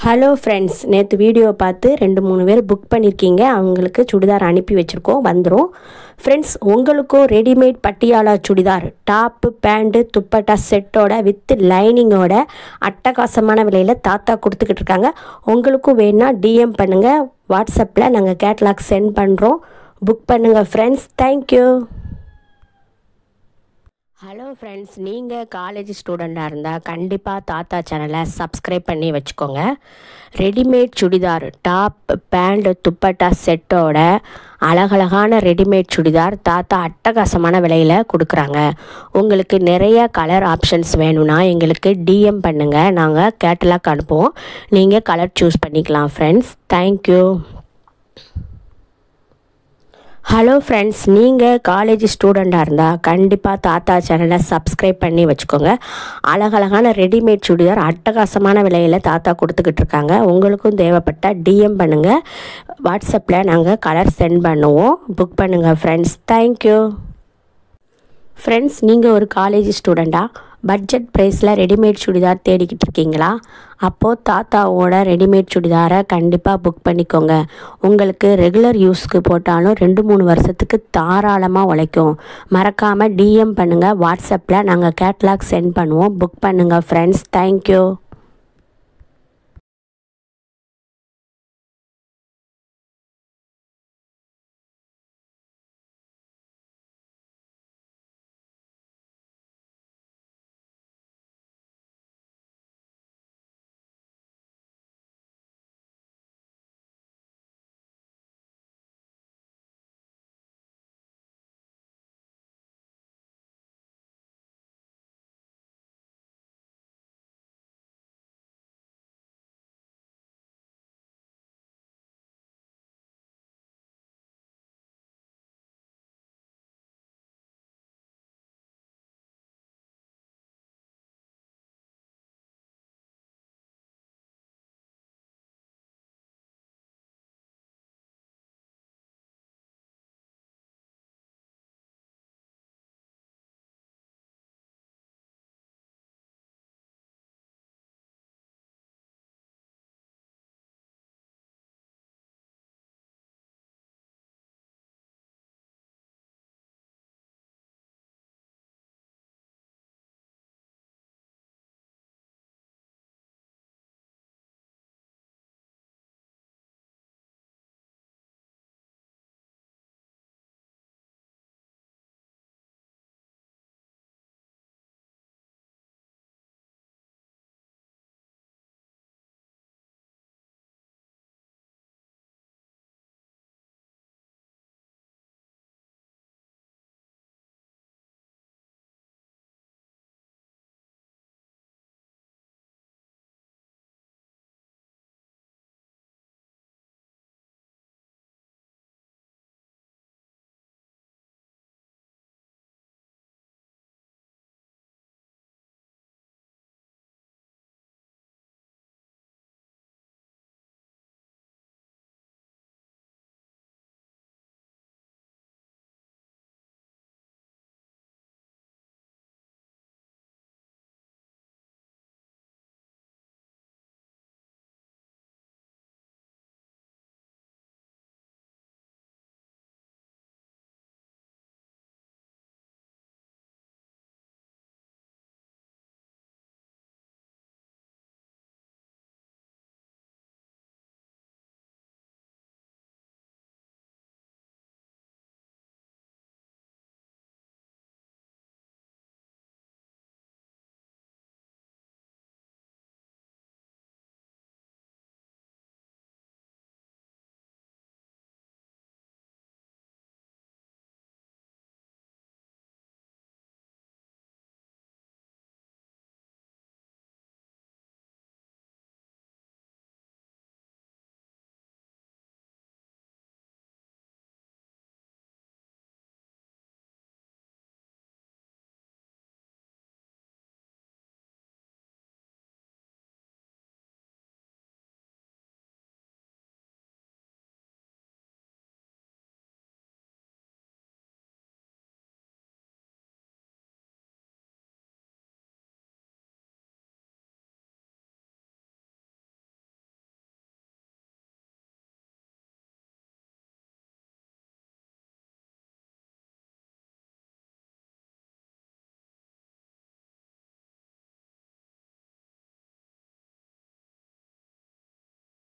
Hello friends, நேற்று video பார்த்து 2-3 பேர் புக் பண்ணியிருக்கீங்க. அவங்களுக்கு சுடிதார் அனுப்பி வச்சுருக்கோம், வந்துடும். ஃப்ரெண்ட்ஸ், உங்களுக்கும் readymade Patiala churidar top pant dupatta செட்டோட வித் லைனிங்கோட அட்டகாசமான விலையில் தாத்தா கொடுத்துக்கிட்டு இருக்காங்க. உங்களுக்கும் வேணுன்னா டிஎம் பண்ணுங்கள். வாட்ஸ்அப்பில் நாங்கள் கேட்லாக் சென்ட் பண்ணுறோம். புக் பண்ணுங்கள் ஃப்ரெண்ட்ஸ். தேங்க்யூ. ஹலோ ஃப்ரெண்ட்ஸ், நீங்கள் காலேஜ் ஸ்டூடெண்ட்டாக இருந்தால் கண்டிப்பாக தாத்தா சேனலை சப்ஸ்கிரைப் பண்ணி வச்சுக்கோங்க. Readymade churidar top pant dupatta செட்டோட அழகழகான ரெடிமேட் சுடிதார் தாத்தா அட்டகாசமான விலையில் கொடுக்குறாங்க. உங்களுக்கு நிறைய கலர் ஆப்ஷன்ஸ் வேணும்னா எங்களுக்கு டிஎம் பண்ணுங்கள். நாங்கள் கேட்டலாக் அனுப்புவோம். நீங்கள் கலர் சூஸ் பண்ணிக்கலாம் ஃப்ரெண்ட்ஸ். தேங்க்யூ. ஹலோ ஃப்ரெண்ட்ஸ், நீங்கள் காலேஜ் ஸ்டூடெண்ட்டாக இருந்தால் கண்டிப்பாக தாத்தா சேனலை சப்ஸ்கிரைப் பண்ணி வச்சுக்கோங்க. அழகழகான ரெடிமேட் சுடிதார் அட்டகாசமான விலையில் தாத்தா கொடுத்துக்கிட்டு இருக்காங்க. உங்களுக்கும் தேவைப்பட்டால் டிஎம் பண்ணுங்கள். வாட்ஸ்அப்பில் நாங்கள் கலர் சென்ட் பண்ணுவோம். புக் பண்ணுங்கள் ஃப்ரெண்ட்ஸ். தேங்க்யூ. ஃப்ரெண்ட்ஸ், நீங்கள் ஒரு காலேஜ் ஸ்டூடெண்ட்டாக பட்ஜெட் ப்ரைஸில் ரெடிமேட் சுடிதார் தேடிக்கிட்டு இருக்கீங்களா? அப்போது தாத்தாவோட ரெடிமேட் சுடிதாரை கண்டிப்பாக புக் பண்ணிக்கோங்க. உங்களுக்கு ரெகுலர் யூஸ்க்கு போட்டாலும் 2-3 வருஷத்துக்கு தாராளமாக உழைக்கும். மறக்காமல் டிஎம் பண்ணுங்கள். வாட்ஸ்அப்பில் நாங்கள் கேட்லாக் சென்ட் பண்ணுவோம். புக் பண்ணுங்கள் ஃப்ரெண்ட்ஸ். தேங்க்யூ.